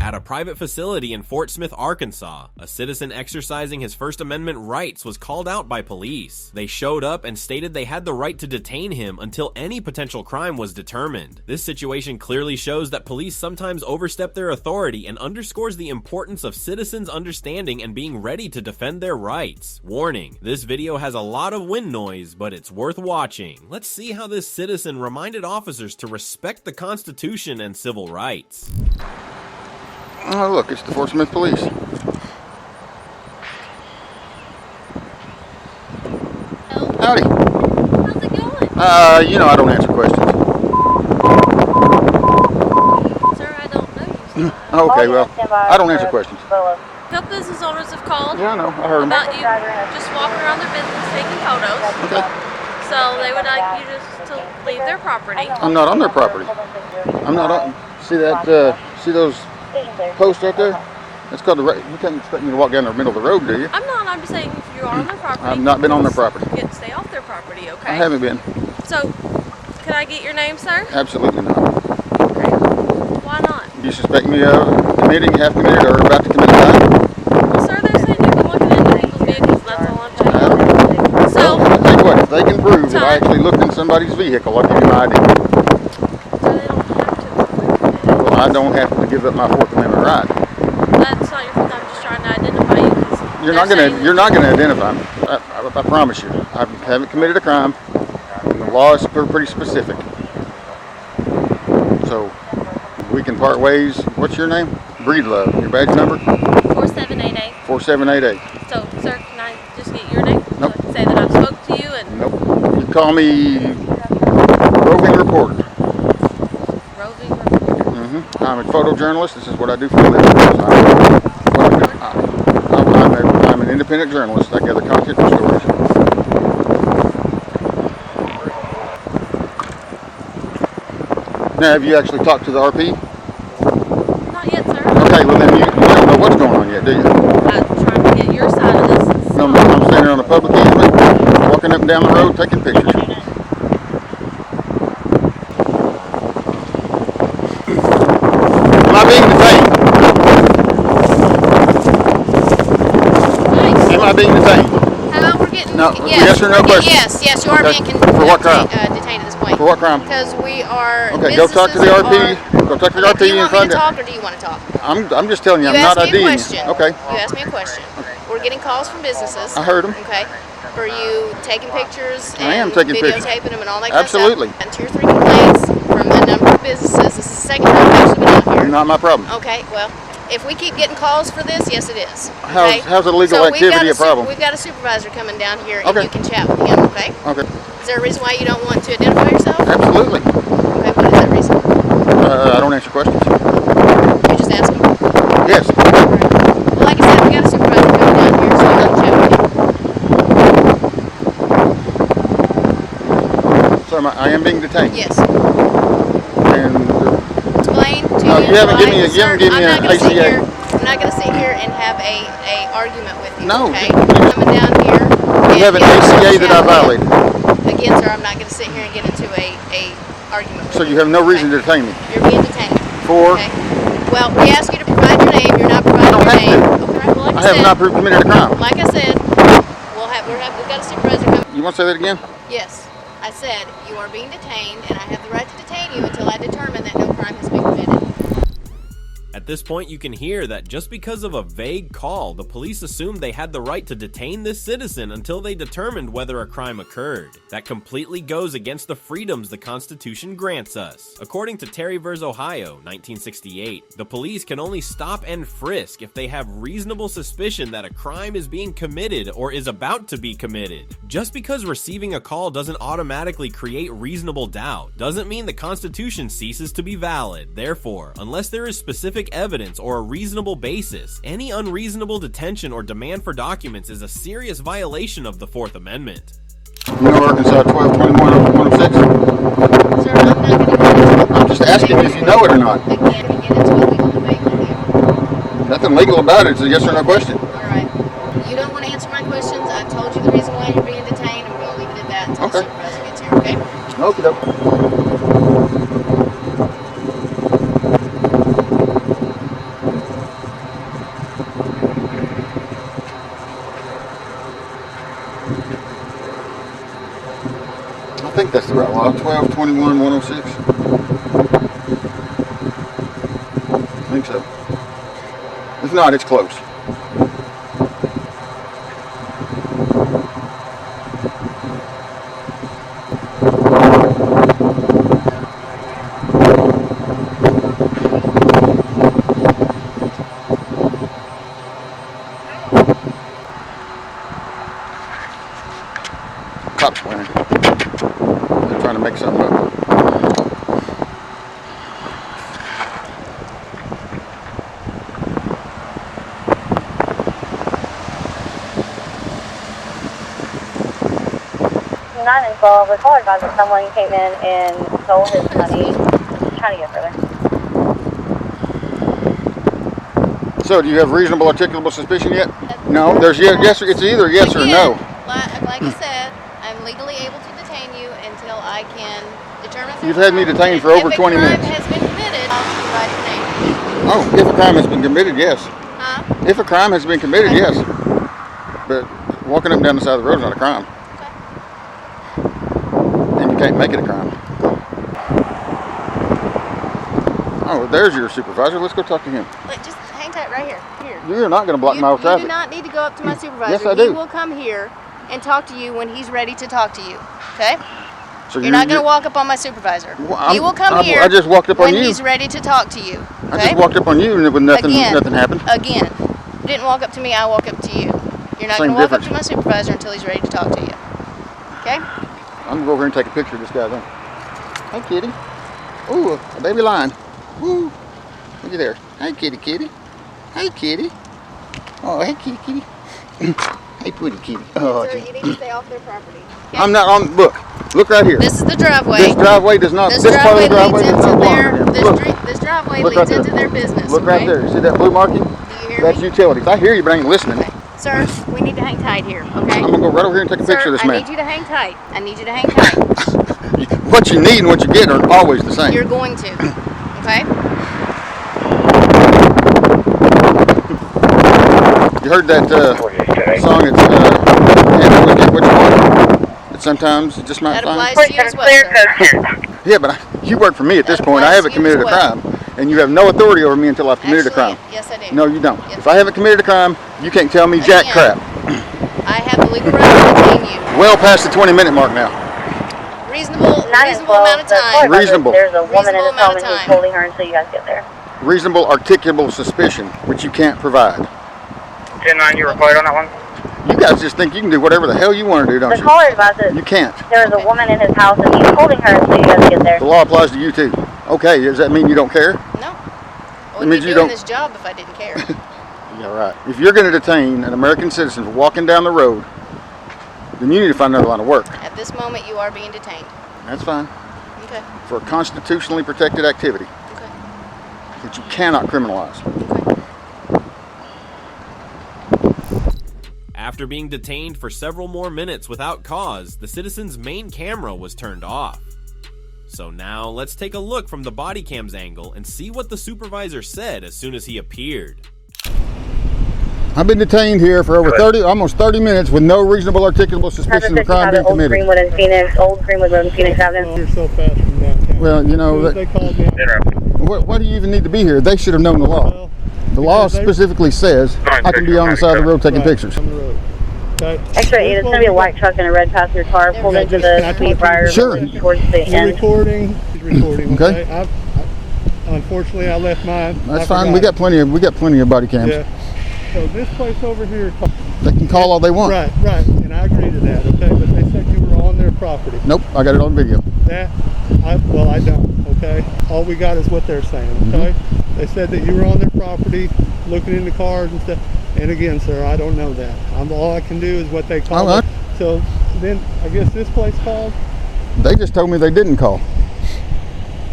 G: At a private facility in Fort Smith, Arkansas, a citizen exercising his First Amendment rights was called out by police. They showed up and stated they had the right to detain him until any potential crime was determined. This situation clearly shows that police sometimes overstep their authority and underscores the importance of citizens understanding and being ready to defend their rights. Warning, this video has a lot of wind noise, but it's worth watching. Let's see how this citizen reminded officers to respect the Constitution and civil rights.
J: Oh, look, it's the Fort Smith Police. Howdy.
D: How's it going?
J: You know I don't answer questions.
D: Sir, I don't know you.
J: Okay, well, I don't answer questions.
D: A couple business owners have called.
J: Yeah, I know. I heard them.
D: About you just walking around their business taking photos.
J: Okay.
D: So they would like you just to leave their property.
J: I'm not on their property. I'm not on. See that? See those posts right there? It's called the. You can't expect me to walk down the middle of the road, do you?
D: I'm not. I'm just saying if you are on their property.
J: I've not been on their property.
D: You get to stay off their property, okay?
J: I haven't been.
D: So, can I get your name, sir?
J: Absolutely not.
D: Okay. Why not?
J: Do you suspect me of committing, have committed, or about to commit a crime?
D: Well, sir, they're saying you've been looking into people's vehicles. That's all I'm telling you. So,
J: I'll tell you what, if they can prove that I actually looked in somebody's vehicle, I'll give you my ID.
D: so they don't have to.
J: Well, I don't have to give up my Fourth Amendment right.
D: That's not your fault. I'm just trying to identify you.
J: You're not gonna identify me. I promise you. I haven't committed a crime. And the law is pretty specific. So we can part ways. What's your name? Breed Love. Your badge number?
D: 4788.
J: 4788.
D: So, sir, can I just get your name?
J: Nope.
D: Say that I spoke to you and
J: Nope. You call me roving reporter.
D: roving reporter.
J: I'm a photojournalist. This is what I do for a living. I'm an independent journalist. I gather content and stories. Now, have you actually talked to the RP?
D: Not yet, sir.
J: Okay, well then you don't know what's going on yet, do you?
D: I'm trying to get your side of this.
J: No, I'm standing on a public easement, walking up and down the road, taking pictures. Am I being detained? Am I being detained?
D: Hello, we're getting
J: No, yes or no question?
D: Yes, you are
J: Okay.
D: being
J: For what crime?
D: detained at this point.
J: For what crime?
D: Because we are.
J: Okay, go talk to the RP. Go talk to the
D: Do
J: RP
D: you
J: and
D: want me
J: find
D: to
J: out.
D: talk or do you want to talk?
J: I'm just telling you, I'm
D: You
J: not
D: asked me a
J: IDing
D: question.
J: you. Okay.
D: You asked me a question. We're getting calls from businesses.
J: I heard 'em.
D: Okay. For you taking pictures and
J: I am taking pictures.
D: videotaping them and all that
J: Absolutely.
D: kind of stuff. And 2 or 3 complaints from a number of businesses. This is the second time I've actually been out here.
J: Not my problem.
D: Okay, well, if we keep getting calls for this, yes it is.
J: How's-
D: Okay?
J: how's illegal
D: So we've got
J: activity a problem?
D: We've got a supervisor coming down here and
J: Okay.
D: you can chat with him, okay?
J: Okay.
D: Is there a reason why you don't want to identify yourself?
J: Absolutely.
D: Okay, what is that reason?
J: I don't answer questions.
D: You're just asking?
J: Yes.
D: Well, like I said, we got a supervisor coming down here, so I'm going to chat with you.
J: So I am being detained.
D: Yes.
J: And
D: Explain to
J: No,
D: you.
J: you haven't
D: why-
J: given me a- you
D: Sir,
J: haven't given me
D: I'm
J: an
D: not gonna sit
J: ACA.
D: here- I'm not going to sit here and have a argument with you.
J: No,
D: Okay.
J: you-
D: You're coming down here.
J: you have an
D: and
J: ACA that I
D: chat with
J: violated.
D: you. Again, sir, I'm not going to sit here and get into a argument with
J: So you have no reason to detain me.
D: You're being detained.
J: For?
D: Okay. Well, we ask you to provide your name. You're not providing your name. Okay. Well, like
J: I have not committed a crime.
D: Like I said, we've got a supervisor coming.
J: You want to say that again?
D: Yes. I said you are being detained, and I have the right to detain you until I determine that no crime has been committed.
G: At this point, you can hear that just because of a vague call, the police assumed they had the right to detain this citizen until they determined whether a crime occurred. That completely goes against the freedoms the Constitution grants us. According to Terry v. Ohio, 1968, the police can only stop and frisk if they have reasonable suspicion that a crime is being committed or is about to be committed. Just because receiving a call doesn't automatically create reasonable doubt doesn't mean the Constitution ceases to be valid. Therefore, unless there is specific evidence or a reasonable basis, any unreasonable detention or demand for documents is a serious violation of the Fourth Amendment.
J: You know Arkansas 1221-106?
D: Sir, I'm not going to get into it.
J: I'm just asking if you know it or not.
D: I can't get into a legal debate with you.
J: Nothing legal about it. It's a yes or no question.
D: All right. You don't want to answer my questions. I've told you the reason why you're being detained, and we'll leave it at that until the supervisor gets here, okay?
J: Okie doke. I think that's the right law. 1221-106. I think so. If not, it's close. Cops winning. They're trying to make something up.
O: Not involved with call advisor. Someone came in and stole his money. Just trying to get further.
J: So, do you have reasonable articulable suspicion yet? No. There's yes. It's either yes or no.
D: Like I said, I'm legally able to detain you until I can determine.
J: You've had me detained for over 20 minutes.
D: If a crime has been committed, I'll provide your name.
J: Oh, if a crime has been committed, yes.
D: Huh?
J: If a crime has been committed, yes. But walking up and down the side of the road is not a crime. And you can't make it a crime. Oh, there's your supervisor. Let's go talk to him.
D: Just hang tight right here.
J: You're not going to block my traffic.
D: You do not need to go up to my supervisor.
J: Yes, I do.
D: He will come here and talk to you when he's ready to talk to you. Okay?
J: So
D: you're not going to walk up on my supervisor. He will come here.
J: I just walked up on you.
D: When he's ready to talk to you. Okay?
J: I just walked up on you and nothing happened.
D: Again, you didn't walk up to me. I walk up to you. You're not going to walk up to my supervisor until he's ready to talk to you. Okay?
J: I'm going to go over here and take a picture of this guy then. Hey, kitty. Ooh, a baby lion. Woo. Look at there. Hey, kitty, kitty. Hey, kitty. Oh, hey, kitty, kitty. Hey, pretty kitty. Oh,
D: Sir, you need to stay off their property. Okay?
J: I'm not on. Look right here.
D: This is the driveway.
J: This driveway does not. This part of the driveway does not belong to them.
D: This driveway leads into their business.
J: Look right there. See that blue marking?
D: Do you hear
J: That's
D: me?
J: utilities. I hear you, but I ain't listening.
D: Okay. Sir, we need to hang tight here. Okay?
J: I'm gonna go right over here and take a picture of this man.
D: I need you to hang tight. I need you to hang tight.
J: What you need and what you get are always the same.
D: You're going to. Okay?
J: You heard that song? It's never get what you want. But sometimes it just might
D: That
J: find.
D: applies to you as well, sir.
J: Yeah, but you work for me at this point. I haven't committed a crime, and you have no authority over me until I've committed a crime.
D: Yes, I do.
J: No, you don't.
D: Yes.
J: If I haven't committed a crime, you can't tell me jack crap.
D: I have the legal right to detain you.
J: Well past the 20-minute mark now.
D: Reasonable amount of time.
J: Reasonable.
O: There's a woman in his home and he's holding her until you guys get there.
J: Reasonable articulable suspicion, which you can't provide.
P: 10-9, you replied on that one?
J: You guys just think you can do whatever the hell you want to do, don't
O: The
J: you?
O: caller advises
J: You can't.
O: there's a woman in his house and he's holding her until you guys get there.
J: The law applies to you too. Okay, does that mean you don't care?
D: No. I
J: It
D: wouldn't
J: means
D: be
J: you
D: doing
J: don't.
D: this job if I didn't care.
J: Yeah, right. If you're going to detain an American citizen for walking down the road, then you need to find another line of work.
D: At this moment, you are being detained.
J: That's fine.
D: Okay.
J: For a constitutionally protected activity.
D: Okay.
J: Which you cannot criminalize.
G: After being detained for several more minutes without cause, the citizen's main camera was turned off. So now let's take a look from the body cam's angle and see what the supervisor said as soon as he appeared.
Q: I've been detained here for over almost 30 minutes with no reasonable articulable suspicion of crime being committed.
O: Greenwood and Phoenix, Old Greenwood Road and Phoenix Avenue.
E: You're so fast from downtown.
Q: Well, you know,
E: They called me.
Q: why do you even need to be here? They should have known the law. The law specifically says I can be on the side of the road taking pictures.
O: Extra 8, it's going to be a white truck and a red passenger car pulled into the Speedbriar.
Q: Sure.
O: Towards the end.
E: Recording. He's recording.
Q: Okay.
E: Unfortunately, I left mine.
Q: That's fine. We got plenty of body cams.
E: Yeah. So this place over here.
Q: They can call all they want.
E: Right. And I agree to that. Okay. But they said you were on their property.
Q: Nope. I got it on video.
E: I don't. Okay. All we got is what they're saying. Okay. They said that you were on their property, looking in the cars and stuff. And again, sir, I don't know that. All I can do is what they call it. So then I guess this place called?
Q: They just told me they didn't call.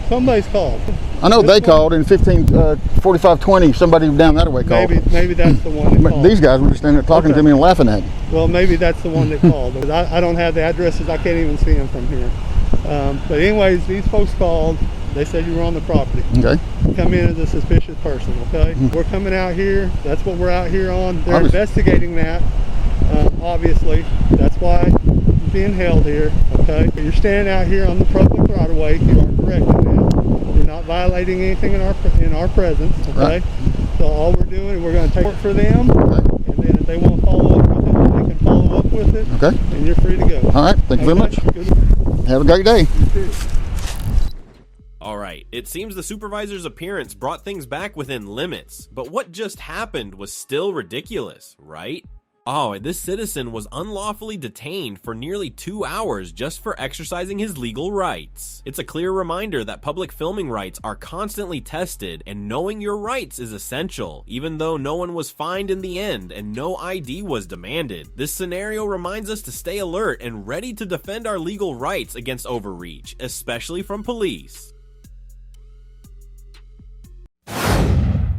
E: Somebody's called.
Q: I know they called in 4520. Somebody down that way called.
E: Maybe that's the one that called.
Q: These guys were just standing there talking to me and laughing at me.
E: Well, maybe that's the one that called. I don't have the addresses. I can't even see them from here. But anyways, these folks called. They said you were on the property.
Q: Okay.
E: Come in as a suspicious person, okay? We're coming out here. That's what we're out here on. They're investigating that, obviously. That's why you're being held here, okay? But you're standing out here on the public right-of-way. You are correct in that. You're not violating anything in our presence, okay? Right. So all we're doing is we're going to take it for them, and then if they want to follow up with it, they can follow up with it,
Q: okay? And
E: you're free to go.
Q: All right. Thank you very much. Have a great day.
E: You too.
G: Alright, it seems the supervisor's appearance brought things back within limits, but what just happened was still ridiculous, right? Oh, this citizen was unlawfully detained for nearly 2 hours just for exercising his legal rights. It's a clear reminder that public filming rights are constantly tested, and knowing your rights is essential, even though no one was fined in the end and no ID was demanded. This scenario reminds us to stay alert and ready to defend our legal rights against overreach, especially from police.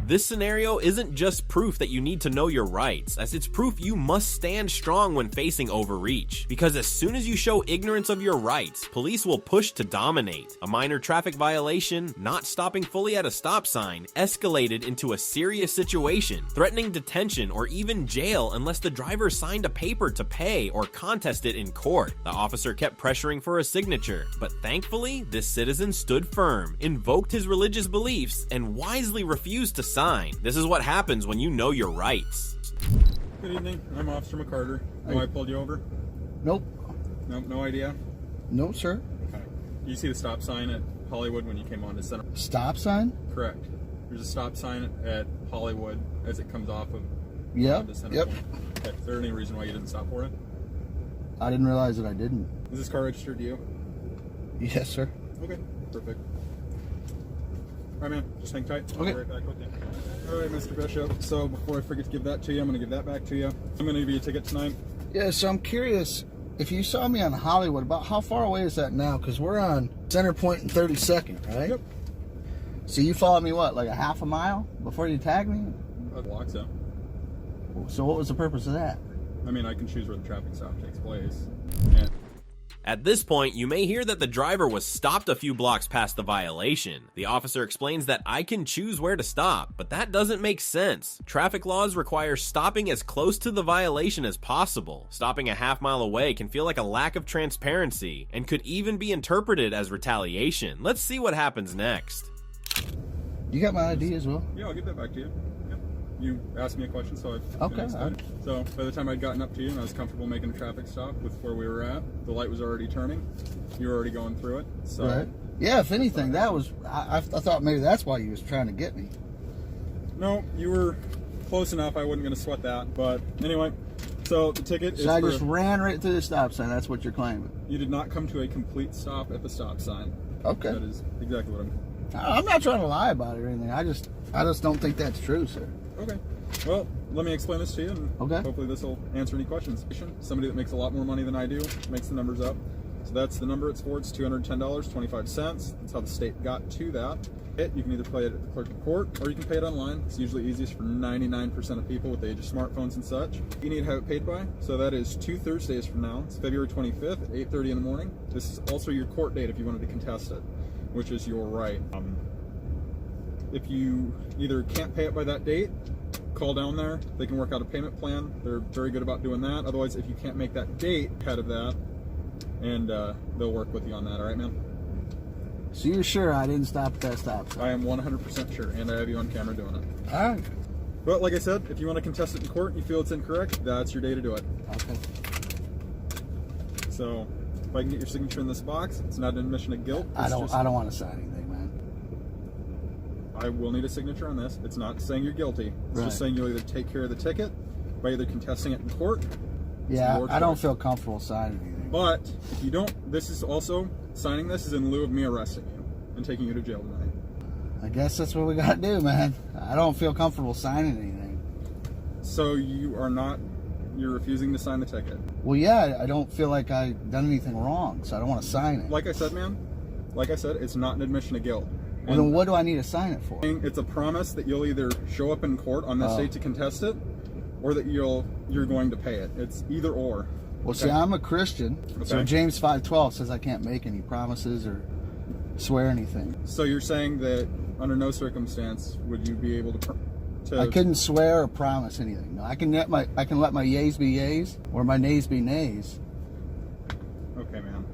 G: This scenario isn't just proof that you need to know your rights, as it's proof you must stand strong when facing overreach. Because as soon as you show ignorance of your rights, police will push to dominate. A minor traffic violation, not stopping fully at a stop sign, escalated into a serious situation, threatening detention or even jail unless the driver signed a paper to pay or contest it in court. The officer kept pressuring for a signature, but thankfully, this citizen stood firm, invoked his religious beliefs, and wisely refused to sign. This is what happens when you know your rights.
E: Good evening. I'm Officer McCarter. Why I pulled you over?
Q: Nope.
E: Nope. No idea?
Q: No, sir.
E: Okay. Do you see the stop sign at Hollywood when you came on to Center?
Q: Stop sign?
E: Correct. There's a stop sign at Hollywood as it comes off of Center.
Q: Yep.
E: Okay. Is there any reason why you didn't stop for it?
Q: I didn't realize that I didn't.
E: Is this car registered to you?
Q: Yes, sir.
E: Okay. Perfect. All right, man. Just hang tight. I'll be right back with you. All right, Mr. Bishop. So before I forget to give that to you, I'm going to give that back to you. I'm going to give you a ticket tonight.
Q: Yeah, so I'm curious, if you saw me on Hollywood, about how far away is that now? Because we're on Center Point and 32nd, right?
E: Yep.
Q: So you followed me, what, like a half a mile before you tagged me?
E: A block, so.
Q: So what was the purpose of that?
E: I mean, I can choose where the traffic stop takes place.
G: At this point, you may hear that the driver was stopped a few blocks past the violation. The officer explains that I can choose where to stop, but that doesn't make sense. Traffic laws require stopping as close to the violation as possible. Stopping a half mile away can feel like a lack of transparency, and could even be interpreted as retaliation. Let's see what happens next.
Q: You got my ID as well?
E: Yeah, I'll give that back to you. Yep. You asked me a question, so I
Q: okay.
E: So by the time I'd gotten up to you and I was comfortable making a traffic stop with where we were at, the light was already turning. You were already going through it. So
Q: right. Yeah, if anything, that was I thought maybe that's why you was trying to get me.
E: No, you were close enough. I wasn't going to sweat that. But anyway, so the ticket is.
Q: So I just ran right through the stop sign. That's what you're claiming.
E: You did not come to a complete stop at the stop sign.
Q: Okay.
E: That is exactly what
Q: I'm not trying to lie about it or anything. I just don't think that's true, sir.
E: Okay. Well, let me explain this to you, and
Q: okay.
E: Hopefully this will answer any questions. Somebody that makes a lot more money than I do, makes the numbers up.
B: So that's the number it's for. It's $210.25. That's how the state got to that. You can either pay it at the clerk of court or you can pay it online. It's usually easiest for 99% of people with the age of smartphones and such. You need to have it paid by. So that is 2 Thursdays from now. It's February 25th at 8:30 in the morning. This is also your court date if you wanted to contest it, which is your right. If you either can't pay it by that date, call down there. They can work out a payment plan. They're very good about doing that. Otherwise, if you can't make that date ahead of that, and they'll work with you on that. All right, man?
Q: So you're sure I didn't stop at that stop sign?
B: I am 100% sure, and I have you on camera doing it.
Q: All right.
B: But like I said, if you want to contest it in court and you feel it's incorrect, that's your day to do it.
Q: Okay.
B: So if I can get your signature in this box, it's not an admission of guilt.
Q: I don't want to sign anything, man.
B: I will need a signature on this. It's not saying you're guilty. It's just saying you'll either take care of the ticket by either contesting it in court.
Q: Yeah, I don't feel comfortable signing anything.
B: But if you don't, this is also, signing this is in lieu of me arresting you and taking you to jail tonight.
Q: I guess that's what we got to do, man. I don't feel comfortable signing anything.
B: So you're refusing to sign the ticket?
Q: Well, yeah, I don't feel like I've done anything wrong, so I don't want to sign it.
B: Like I said, man, like I said, it's not an admission of guilt.
Q: Well, then what do I need to sign it for?
B: It's a promise that you'll either show up in court on this date to contest it, or that you're going to pay it. It's either or.
Q: Well, see, I'm a Christian, so James 5:12 says I can't make any promises or swear anything.
B: So you're saying that under no circumstance would you be able to
Q: I couldn't swear or promise anything. No, I can let my yays be yays or my nays be nays.
B: Okay, man.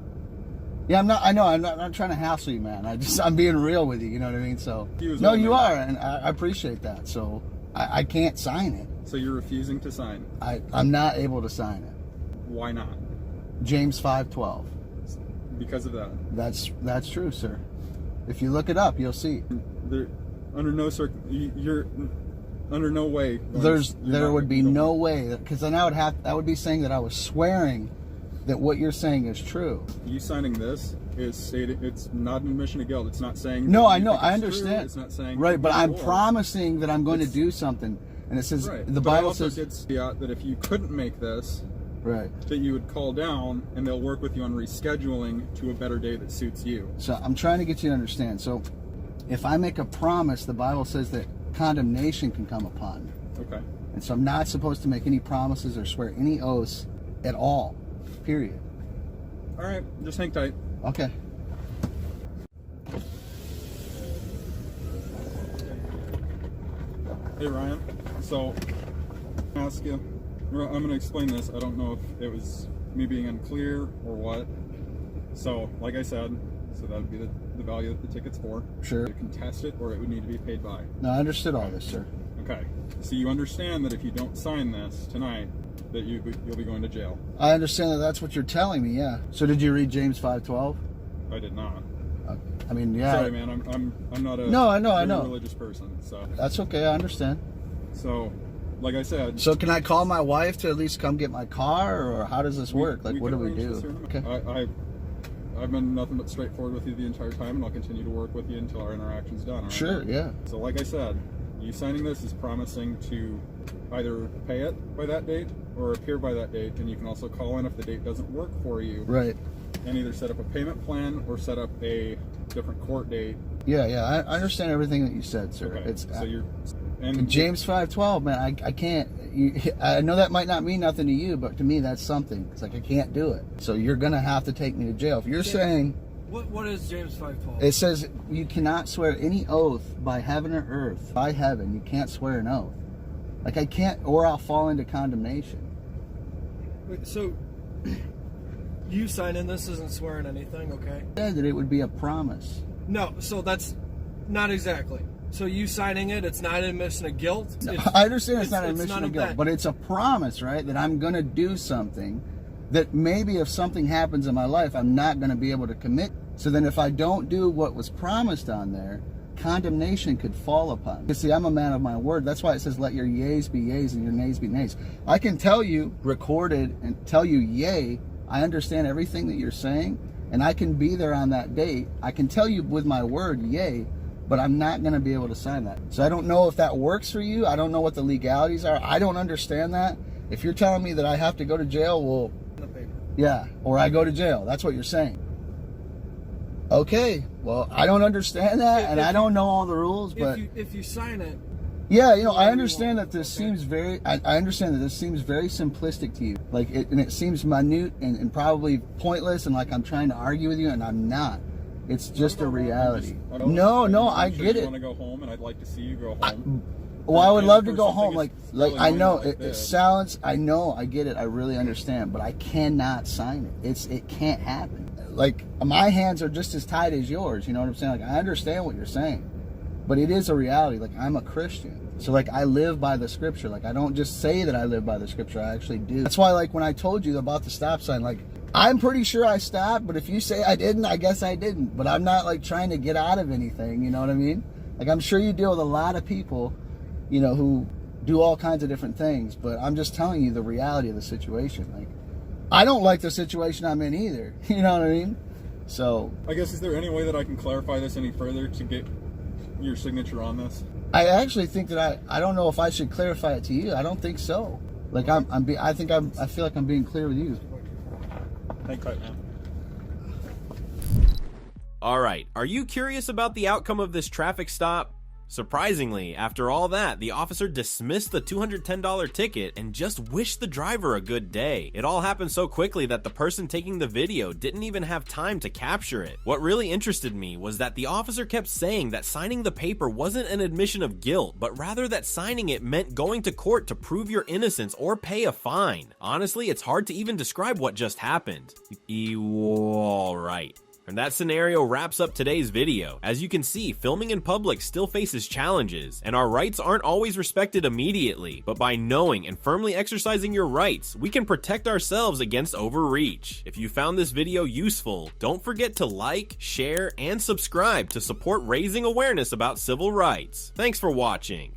Q: Yeah, I'm not trying to hassle you, man. I'm being real with you. You know what I mean? So no, you are, and I appreciate that. So I can't sign it.
B: So you're refusing to sign?
Q: I'm not able to sign it.
B: Why not?
Q: James 5:12.
B: Because of that.
Q: That's true, sir. If you look it up, you'll see.
B: Under no way.
Q: There would be no way, because then I would be saying that I was swearing that what you're saying is true.
B: You signing this is stated. It's not an admission of guilt. It's not saying.
Q: No, I know. I understand.
B: It's not saying.
Q: Right, but I'm promising that I'm going to do something, and it says the Bible says
B: that if you couldn't make this.
Q: Right.
B: That you would call down and they'll work with you on rescheduling to a better day that suits you.
Q: So I'm trying to get you to understand. So if I make a promise, the Bible says that condemnation can come upon me.
B: Okay.
Q: And so I'm not supposed to make any promises or swear any oaths at all. Period.
B: All right. Just hang tight.
Q: Okay.
B: Hey, Ryan. So, I'll ask you. I'm going to explain this. I don't know if it was me being unclear or what. So, like I said, that would be the value that the ticket's for.
Q: Sure.
B: To contest it, or it would need to be paid by.
Q: No, I understood all this, sir.
B: Okay. So you understand that if you don't sign this tonight, that you'll be going to jail.
Q: I understand that that's what you're telling me, yeah. So did you read James 5:12?
B: I did not.
Q: I mean, yeah.
B: Sorry, man. I'm not a
Q: I know.
B: religious person. So
Q: that's okay. I understand.
B: So, like I said.
Q: So can I call my wife to at least come get my car, or how does this work? Like, what do we do?
B: Okay. I've been nothing but straightforward with you the entire time, and I'll continue to work with you until our interaction's done. Right?
Q: Sure. Yeah.
B: So, like I said, you signing this is promising to either pay it by that date or appear by that date, and you can also call in if the date doesn't work for you.
Q: Right.
B: And either set up a payment plan or set up a different court date.
Q: Yeah, I understand everything that you said, sir.
B: Okay. So you're
Q: and James 5:12, man. I can't. I know that might not mean nothing to you, but to me that's something. It's like I can't do it. So you're gonna have to take me to jail. If you're saying.
C: What is James 5:12?
Q: It says you cannot swear any oath by heaven or earth. By heaven, you can't swear an oath. Like I can't, or I'll fall into condemnation.
C: Wait, so you signing this isn't swearing anything, okay?
Q: Said that it would be a promise.
C: No, so that's not exactly. So you signing it, it's not an admission of guilt?
Q: No, I understand it's not an admission of guilt, but it's a promise, right? That I'm going to do something that maybe if something happens in my life, I'm not going to be able to commit. So then if I don't do what was promised on there, condemnation could fall upon me. You see, I'm a man of my word. That's why it says, let your yeas be yeas and your nays be nays. I can tell you, recorded, and tell you, yay, I understand everything that you're saying, and I can be there on that date. I can tell you with my word, yay, but I'm not going to be able to sign that. So I don't know if that works for you. I don't know what the legalities are. I don't understand that. If you're telling me that I have to go to jail, well, Yeah, or I go to jail. That's what you're saying. Okay, well, I don't understand that, and I don't know all the rules, but
I: if you sign it,
Q: yeah, you know, I understand that this seems very. I understand that this seems very simplistic to you, like, and it seems minute and probably pointless, and like I'm trying to argue with you, and I'm not. It's just a reality. No, I get it.
B: I want to go home, and I'd like to see you go home.
Q: Well, I would love to go home. Like I know it sounds. I know, I get it. I really understand, but I cannot sign it. It can't happen. Like, my hands are just as tight as yours. You know what I'm saying? Like, I understand what you're saying, but it is a reality. Like, I'm a Christian, so like I live by the scripture. Like, I don't just say that I live by the scripture. I actually do. That's why, like, when I told you about the stop sign, like, I'm pretty sure I stopped, but if you say I didn't, I guess I didn't. But I'm not like trying to get out of anything. You know what I mean? Like, I'm sure you deal with a lot of people, you know, who do all kinds of different things, but I'm just telling you the reality of the situation. Like, I don't like the situation I'm in either. You know what I mean? So
B: I guess, is there any way that I can clarify this any further to get your signature on this?
Q: I actually think that I don't know if I should clarify it to you. I don't think so. Like, I feel like I'm being clear with you.
B: Hang tight, man.
G: Alright, are you curious about the outcome of this traffic stop? Surprisingly, after all that, the officer dismissed the $210 ticket and just wished the driver a good day. It all happened so quickly that the person taking the video didn't even have time to capture it. What really interested me was that the officer kept saying that signing the paper wasn't an admission of guilt, but rather that signing it meant going to court to prove your innocence or pay a fine. Honestly, it's hard to even describe what just happened. Alright. And that scenario wraps up today's video. As you can see, filming in public still faces challenges, and our rights aren't always respected immediately, but by knowing and firmly exercising your rights, we can protect ourselves against overreach. If you found this video useful, don't forget to like, share, and subscribe to support raising awareness about civil rights. Thanks for watching.